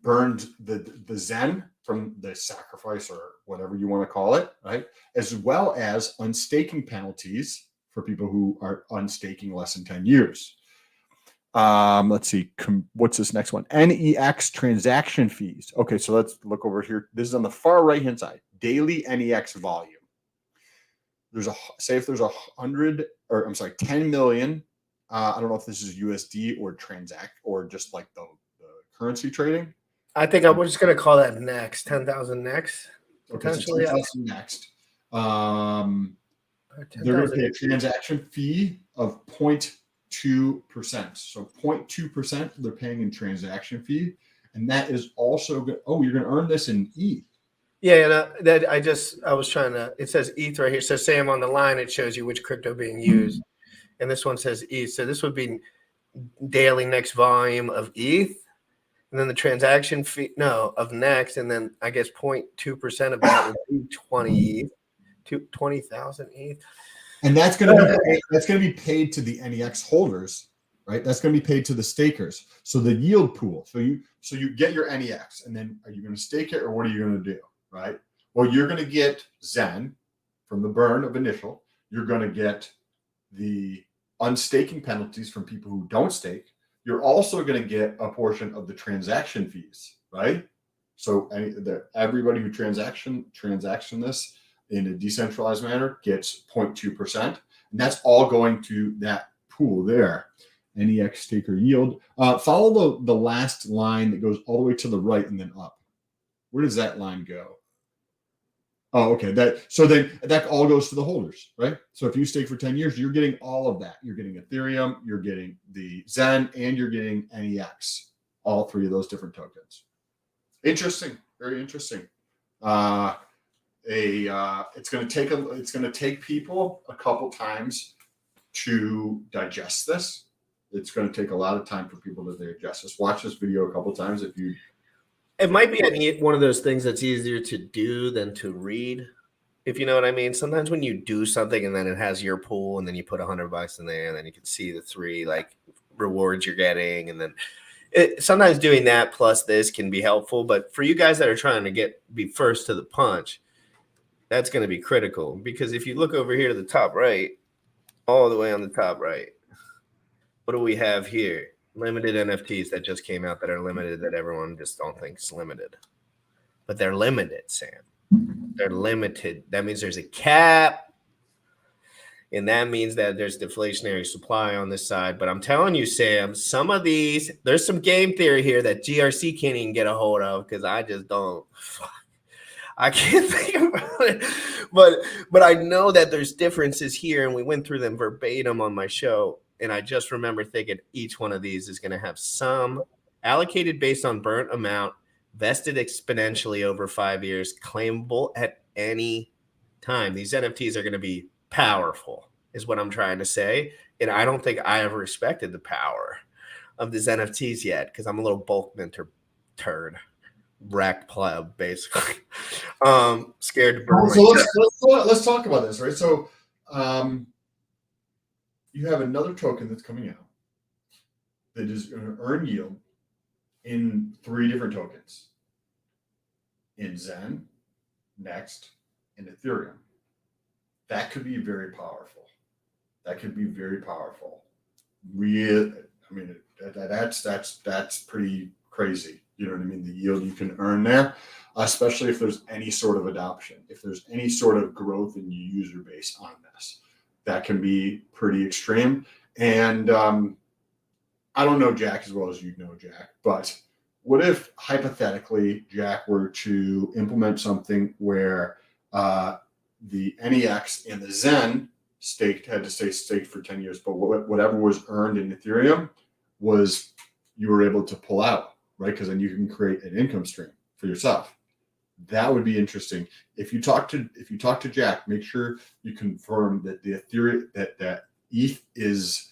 burned the Zen from the sacrifice or whatever you want to call it, right? As well as unstaking penalties for people who are unstaking less than 10 years. Let's see. What's this next one? NEX transaction fees. Okay, so let's look over here. This is on the far right-hand side. Daily NEX volume. There's say if there's 10 million. I don't know if this is USD or transact or just like the currency trading. I think I was just going to call that next 10,000 next. Okay, so 10,000 next. They're going to pay a transaction fee of 0.2%. So 0.2% they're paying in transaction fee, and that is also good. Oh, you're going to earn this in ETH. Yeah, and I was trying to. It says ETH right here. So say I'm on the line, it shows you which crypto being used, and this one says ETH. So this would be daily next volume of ETH. And then the transaction fee, of next, and then I guess 0.2% of that would be 20 ETH, 20,000 ETH. And that's going to be paid to the NEX holders, right? That's going to be paid to the stakers. So the yield pool. So you get your NEX, and then are you going to stake it, or what are you going to do, right? Well, you're going to get Zen from the burn of initial. You're going to get the unstaking penalties from people who don't stake. You're also going to get a portion of the transaction fees, right? So everybody who transaction this in a decentralized manner gets 0.2%. And that's all going to that pool there. NEX staker yield. Follow the last line that goes all the way to the right and then up. Where does that line go? Oh, okay. That all goes to the holders, right? So if you stake for 10 years, you're getting all of that. You're getting Ethereum, you're getting the Zen, and you're getting NEX. All three of those different tokens. Interesting, very interesting. It's going to take people a couple times to digest this. It's going to take a lot of time for people to digest this. Watch this video a couple times if you. It might be one of those things that's easier to do than to read, if you know what I mean. Sometimes when you do something and then it has your pool and then you put $100 in there and then you can see the 3 like rewards you're getting, and then sometimes doing that plus this can be helpful. But for you guys that are trying to be first to the punch, that's going to be critical, because if you look over here to the top right, all the way on the top right, what do we have here? Limited NFTs that just came out that are limited, that everyone just don't think is limited. But they're limited, Sam. They're limited. That means there's a cap. And that means that there's deflationary supply on this side. But I'm telling you, Sam, some of these, there's some game theory here that GRC can't even get a hold of, because I just don't. I can't think about it. But I know that there's differences here, and we went through them verbatim on my show. And I just remember thinking each one of these is going to have some allocated based on burnt amount, vested exponentially over 5 years, claimable at any time. These NFTs are going to be powerful, is what I'm trying to say. And I don't think I ever respected the power of these NFTs yet, because I'm a little bulk minter turd. Rack pleb, basically. Scared to burn. So let's talk about this, right? So you have another token that's coming out that is going to earn yield in 3 different tokens: in Zen, Next, and Ethereum. That could be very powerful. That's pretty crazy. You know what I mean? The yield you can earn there, especially if there's any sort of adoption, if there's any sort of growth in your user base on this. That can be pretty extreme. And I don't know Jack as well as you know Jack, but what if hypothetically Jack were to implement something where the NEX and the Zen had to stay staked for 10 years, but whatever was earned in Ethereum was you were able to pull out, right? Because then you can create an income stream for yourself. That would be interesting. If you talk to Jack, make sure you confirm that the Ethereum that ETH is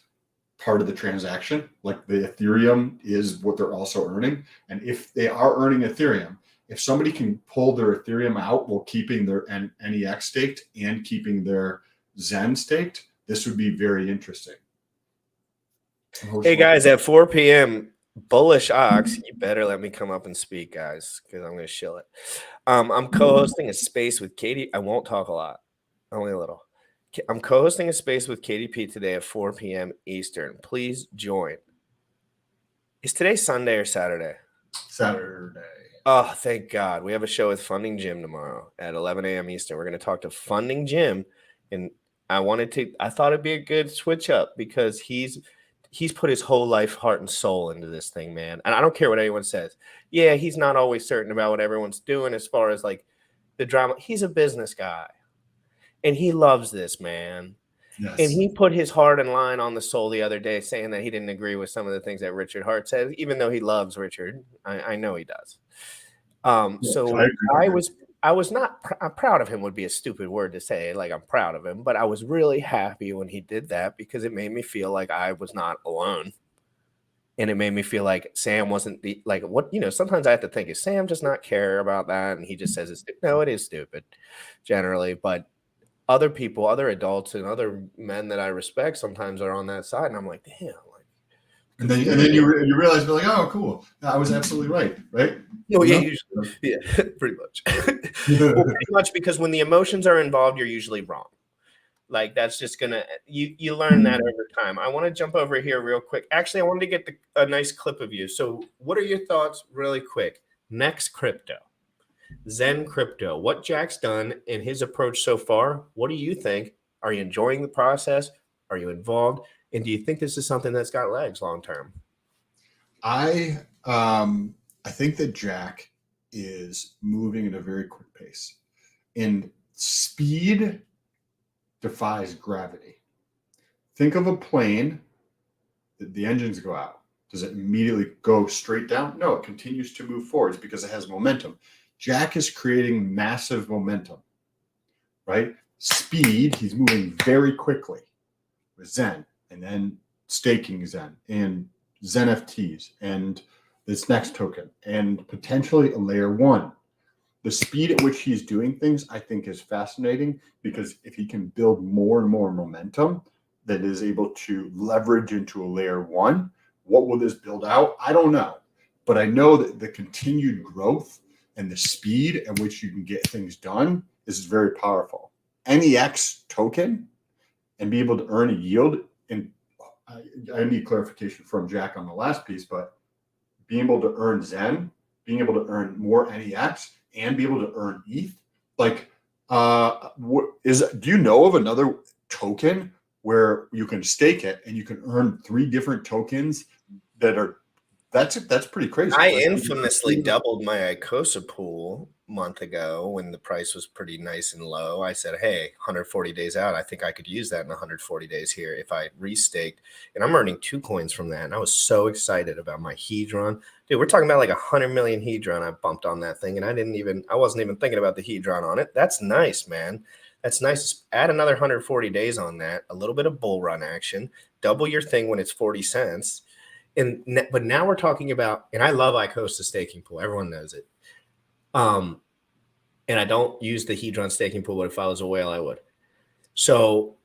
part of the transaction, like the Ethereum is what they're also earning. And if they are earning Ethereum, if somebody can pull their Ethereum out while keeping their NEX staked and keeping their Zen staked, this would be very interesting. Hey guys, at 4 p.m. Bullish Ox, you better let me come up and speak, guys, because I'm going to shill it. I'm co-hosting a space with Katie. I won't talk a lot, only a little. I'm co-hosting a space with KDP today at 4 p.m. Eastern. Please join. Is today Sunday or Saturday? Saturday. Oh, thank God. We have a show with Funding Jim tomorrow at 11 a.m. Eastern. We're going to talk to Funding Jim, and I thought it'd be a good switch up because he's put his whole life, heart, and soul into this thing, man. And I don't care what anyone says. Yeah, he's not always certain about what everyone's doing as far as like the drama. He's a business guy, and he loves this, man. Yes. And he put his heart and line on the soul the other day, saying that he didn't agree with some of the things that Richard Hart said, even though he loves Richard. I know he does. So I was not I'm proud of him would be a stupid word to say, like I'm proud of him, but I was really happy when he did that because it made me feel like I was not alone. And it made me feel like Sam wasn't sometimes I have to think, is Sam just not care about that? And he just says it's stupid. No, it is stupid generally, but other people, other adults and other men that I respect sometimes are on that side. And I'm like, damn. And then you realize, you're like, oh, cool. I was absolutely right? Oh, yeah, usually. Yeah, pretty much. Well, pretty much because when the emotions are involved, you're usually wrong. Like that's just gonna you learn that over time. I want to jump over here real quick. Actually, I wanted to get a nice clip of you. So, what are your thoughts, really quick? NEX Crypto, Zen Crypto. What Jack's done in his approach so far? What do you think? Are you enjoying the process? Are you involved? And do you think this is something that's got legs long term? I think that Jack is moving at a very quick pace, and speed defies gravity. Think of a plane that the engines go out. Does it immediately go straight down? No, it continues to move forwards because it has momentum. Jack is creating massive momentum, right? Speed, he's moving very quickly with Zen, and then staking Zen and Zen FTs and this next token and potentially a layer one. The speed at which he's doing things, I think, is fascinating because if he can build more and more momentum that is able to leverage into a layer one, what will this build out? I don't know. But I know that the continued growth and the speed at which you can get things done is very powerful. NEX token and be able to earn a yield. And I need clarification from Jack on the last piece, but being able to earn Zen, being able to earn more NEX, and be able to earn ETH. Like, do you know of another token where you can stake it and you can earn 3 different tokens that's pretty crazy. I infamously doubled my ICOSA pool a month ago when the price was pretty nice and low. I said, hey, 140 days out, I think I could use that in 140 days here if I restaked. And I'm earning 2 coins from that. And I was so excited about my Hedron. Dude, we're talking about like 100 million Hedron I bumped on that thing. And I wasn't even thinking about the Hedron on it. That's nice, man. That's nice. Add another 140 days on that, a little bit of bull run action, double your thing when it's 40 cents. But now we're talking about, and I love ICOSA staking pool. Everyone knows it. And I don't use the Hedron staking pool, but if I was a whale, I would. So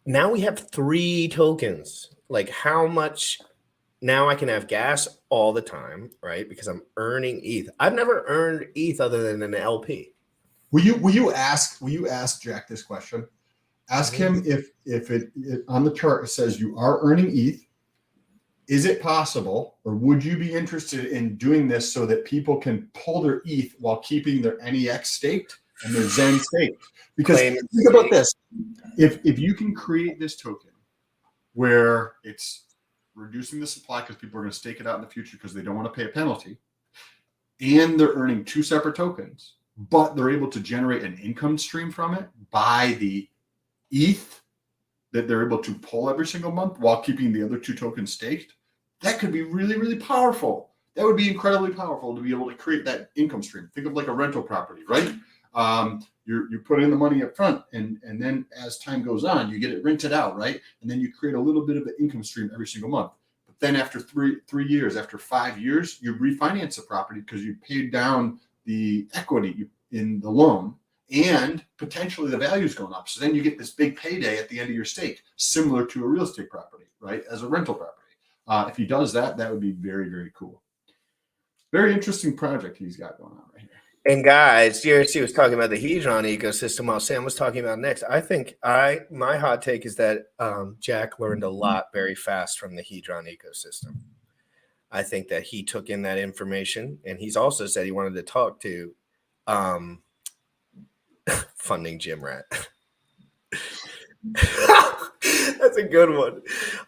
now we have 3 tokens. Like how much now I can have gas all the time, right? Because I'm earning ETH. I've never earned ETH other than an LP. Will you ask Jack this question? Ask him if it on the chart it says you are earning ETH. Is it possible, or would you be interested in doing this so that people can pull their ETH while keeping their NEX staked and their Zen staked? Because think about this: if you can create this token where it's reducing the supply because people are going to stake it out in the future because they don't want to pay a penalty. And they're earning 2 separate tokens, but they're able to generate an income stream from it by the ETH that they're able to pull every single month while keeping the other 2 tokens staked. That could be really, really powerful. That would be incredibly powerful to be able to create that income stream. Think of like a rental property, right? You put in the money up front, and then as time goes on, you get it rented out, right? And then you create a little bit of an income stream every single month. But then after three years, after 5 years, you refinance the property because you paid down the equity in the loan, and potentially the value is going up. So then you get this big payday at the end of your stake, similar to a real estate property, right? As a rental property. If he does that, that would be very, very cool. Very interesting project he's got going on right here. And guys, JRC was talking about the Hedron ecosystem while Sam was talking about NEX. I think my hot take is that Jack learned a lot very fast from the Hedron ecosystem. I think that he took in that information, and he's also said he wanted to talk to funding Jim Rat. That's a good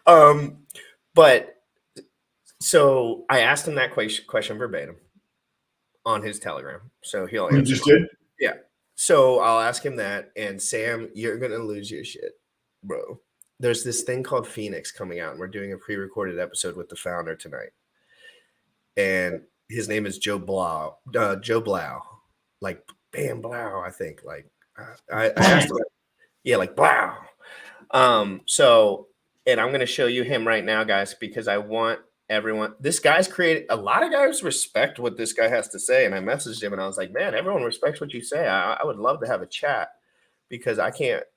one. But so I asked him that question verbatim on his Telegram. So he'll answer. You just did? Yeah. So I'll ask him that. And Sam, you're going to lose your shit, bro. There's this thing called Phoenix coming out, and we're doing a pre-recorded episode with the founder tonight. And his name is Joe Blau. Joe Blau. Like Bam Blau, I think. Like I asked him. Yeah, like Blau. So, and I'm going to show you him right now, guys, because I want everyone. This guy's created, a lot of guys respect what this guy has to say. And I messaged him and I was like, man, everyone respects what you say. I would love to have a chat because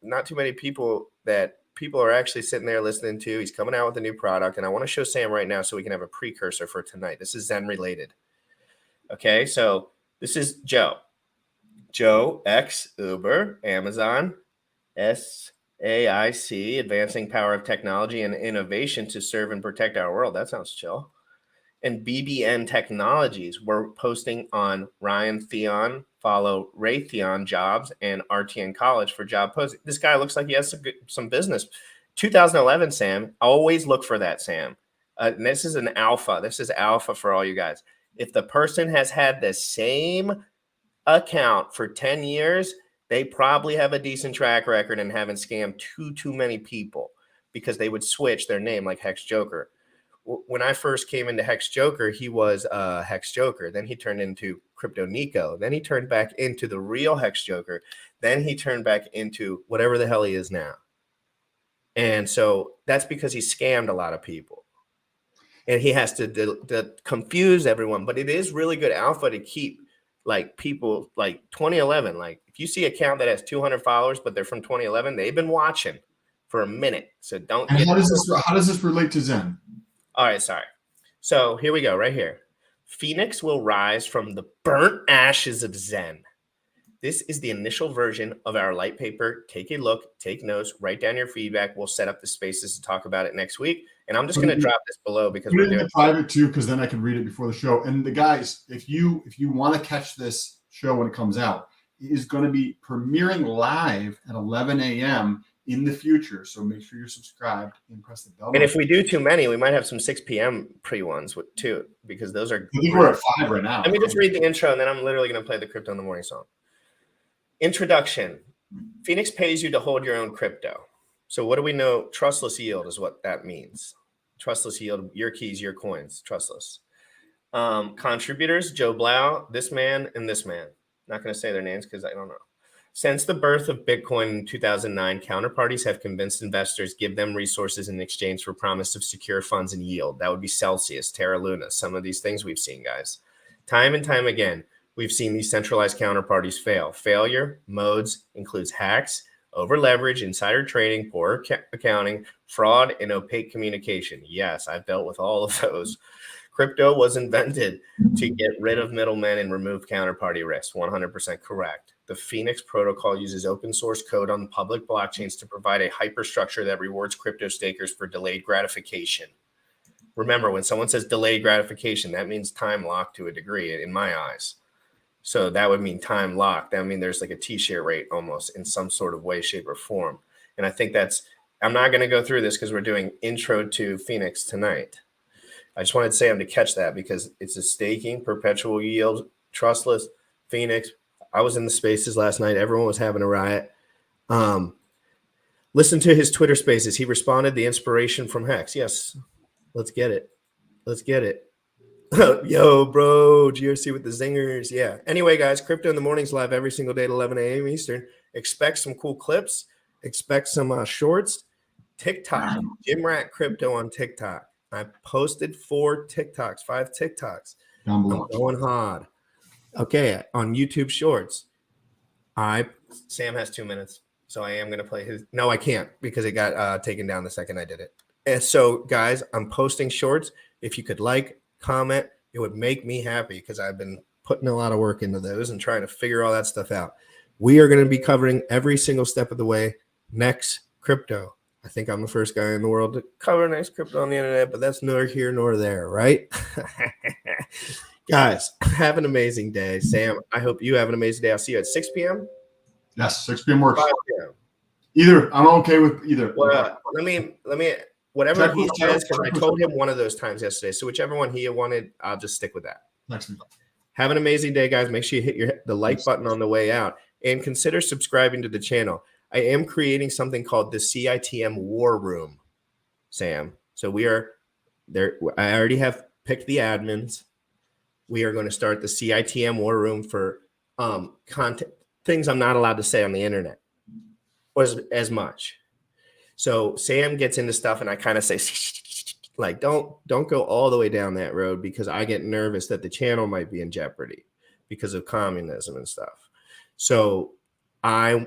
not too many people are actually sitting there listening to. He's coming out with a new product. And I want to show Sam right now so we can have a precursor for tonight. This is Zen related. Okay. So this is Joe. Joe, X, Uber, Amazon, SAIC, Advancing Power of Technology and Innovation to Serve and Protect Our World. That sounds chill. And BBN Technologies. We're posting on Ryan Theon, follow Raytheon Jobs, and RTN College for job posting. This guy looks like he has some business. 2011, Sam. Always look for that, Sam. And this is an alpha. This is alpha for all you guys. If the person has had the same account for 10 years, they probably have a decent track record and haven't scammed too many people because they would switch their name like Hex Joker. When I first came into Hex Joker, he was Hex Joker. Then he turned into Crypto Nico. Then he turned back into the real Hex Joker. Then he turned back into whatever the hell he is now. And so that's because he scammed a lot of people. And he has to confuse everyone. But it is really good alpha to keep like people like 2011. Like if you see an account that has 200 followers, but they're from 2011, they've been watching for a minute. So don't. And how does this relate to Zen? All right, sorry. So here we go, right here. Phoenix will rise from the burnt ashes of Zen. This is the initial version of our light paper. Take a look, take notes, write down your feedback. We'll set up the spaces to talk about it next week. And I'm just going to drop this below because we're doing private too, because then I can read it before the show. And the guys, if you want to catch this show when it comes out, it is going to be premiering live at 11 a.m. in the future. So make sure you're subscribed and press the bell. And if we do too many, we might have some 6 p.m. pre-ones too, because those are. I think we're at 5 right now. Let me just read the intro, and then I'm literally going to play the Crypto in the Morning song. Introduction. Phoenix pays you to hold your own crypto. So what do we know? Trustless yield is what that means. Trustless yield, your keys, your coins, trustless. Contributors, Joe Blau, this man, and this man. Not going to say their names because I don't know. Since the birth of Bitcoin in 2009, counterparties have convinced investors give them resources in exchange for promise of secure funds and yield. That would be Celsius, Terra Luna, some of these things we've seen, guys. Time and time again, we've seen these centralized counterparties fail. Failure modes includes hacks, over leverage, insider trading, poor accounting, fraud, and opaque communication. Yes, I've dealt with all of those. Crypto was invented to get rid of middlemen and remove counterparty risk. 100% correct. The Phoenix protocol uses open source code on public blockchains to provide a hyperstructure that rewards crypto stakers for delayed gratification. Remember, when someone says delayed gratification, that means time locked to a degree in my eyes. So that would mean time locked. That would mean there's like a T-share rate almost in some sort of way, shape, or form. And I think that's I'm not going to go through this because we're doing intro to Phoenix tonight. I just wanted Sam to catch that because it's a staking, perpetual yield, trustless Phoenix. I was in the spaces last night. Everyone was having a riot. Listen to his Twitter spaces. He responded, the inspiration from Hex. Yes, let's get it. Let's get it. Yo, bro, GRC with the zingers. Yeah. Anyway, guys, Crypto in the Morning's live every single day at 11 a.m. Eastern. Expect some cool clips. Expect some shorts. TikTok, Jim Rat Crypto on TikTok. I posted 5 TikToks. Down I'm below. going hard. Okay, on YouTube Shorts. Sam has 2 minutes, so I am going to play his. No, I can't because it got taken down the second I did it. And so, guys, I'm posting shorts. If you could comment, it would make me happy because I've been putting a lot of work into those and trying to figure all that stuff out. We are going to be covering every single step of the way. NEX Crypto. I think I'm the first guy in the world to cover NEX Crypto on the internet, but that's neither here nor there, right? Guys, have an amazing day. Sam, I hope you have an amazing day. I'll see you at 6 p.m. Yes, 6 p.m. works. 5 p.m. Either. I'm okay with either. Well, let me whatever Check he with- says, because I check with- told him one of those times yesterday. So whichever one he wanted, I'll just stick with that. Next week. Have an amazing day, guys. Make sure you hit the like button on the way out and consider subscribing to the channel. I am creating something called the CITM War Room, Sam. So we are there. I already have picked the admins. We are going to start the CITM War Room for content, things I'm not allowed to say on the internet or as much. So Sam gets into stuff and I kind of say, like, don't go all the way down that road because I get nervous that the channel might be in jeopardy because of communism and stuff. So I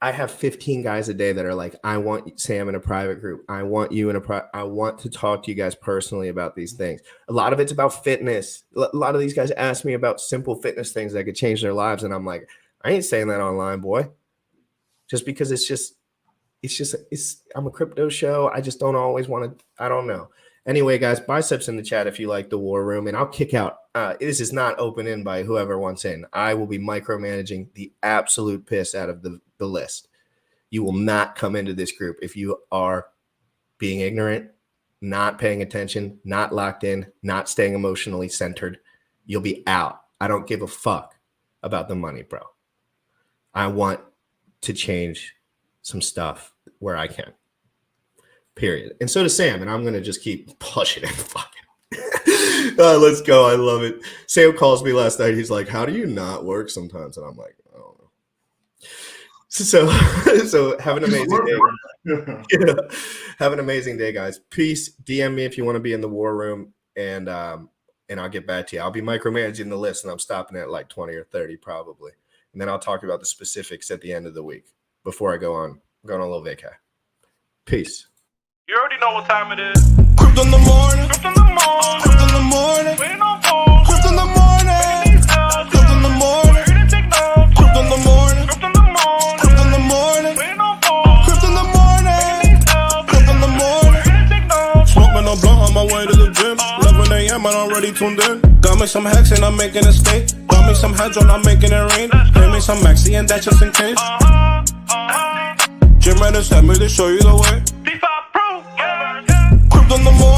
have 15 guys a day that are like, I want Sam in a private group. I want you in I want to talk to you guys personally about these things. A lot of it's about fitness. A lot of these guys ask me about simple fitness things that could change their lives. And I'm like, I ain't saying that online, boy. Just because I'm a crypto show. I just don't always want to, I don't know. Anyway, guys, biceps in the chat if you like the war room, and I'll kick out. This is not open in by whoever wants in. I will be micromanaging the absolute piss out of the list. You will not come into this group if you are being ignorant, not paying attention, not locked in, not staying emotionally centered. You'll be out. I don't give a fuck about the money, bro. I want to change some stuff where I can. Period. And so does Sam, and I'm going to just keep pushing and fucking. Let's go. I love it. Sam calls me last night. He's like, how do you not work sometimes? And I'm like, I don't know. So have an amazing day. Yeah. Have an amazing day, guys. Peace. DM me if you want to be in the war room, and I'll get back to you. I'll be micromanaging the list, and I'm stopping at like 20 or 30 probably. And then I'll talk about the specifics at the end of the week before I go on a little vacay. Peace. You already know what time it is. Crypto in the morning. Crypto in the morning. Crypto in the morning. Waiting on phones. Crypto in the morning. Crypto in the morning. Ready to take notes. Crypto in the morning. Crypto in the morning. Crypto in the morning. Waiting on phones. Crypto in the morning. Crypto in the morning. Ready to take notes. Smoking a blunt on my way to the gym. 11 a.m. and I'm already tuned in. Got me some hex and I'm making a stake. Got me some hedge and I'm making it rain. Pay me some maxi and that's just in case. Jim Reddit sent me to show you the way. D5 Pro. Yeah. Crypto in the morning.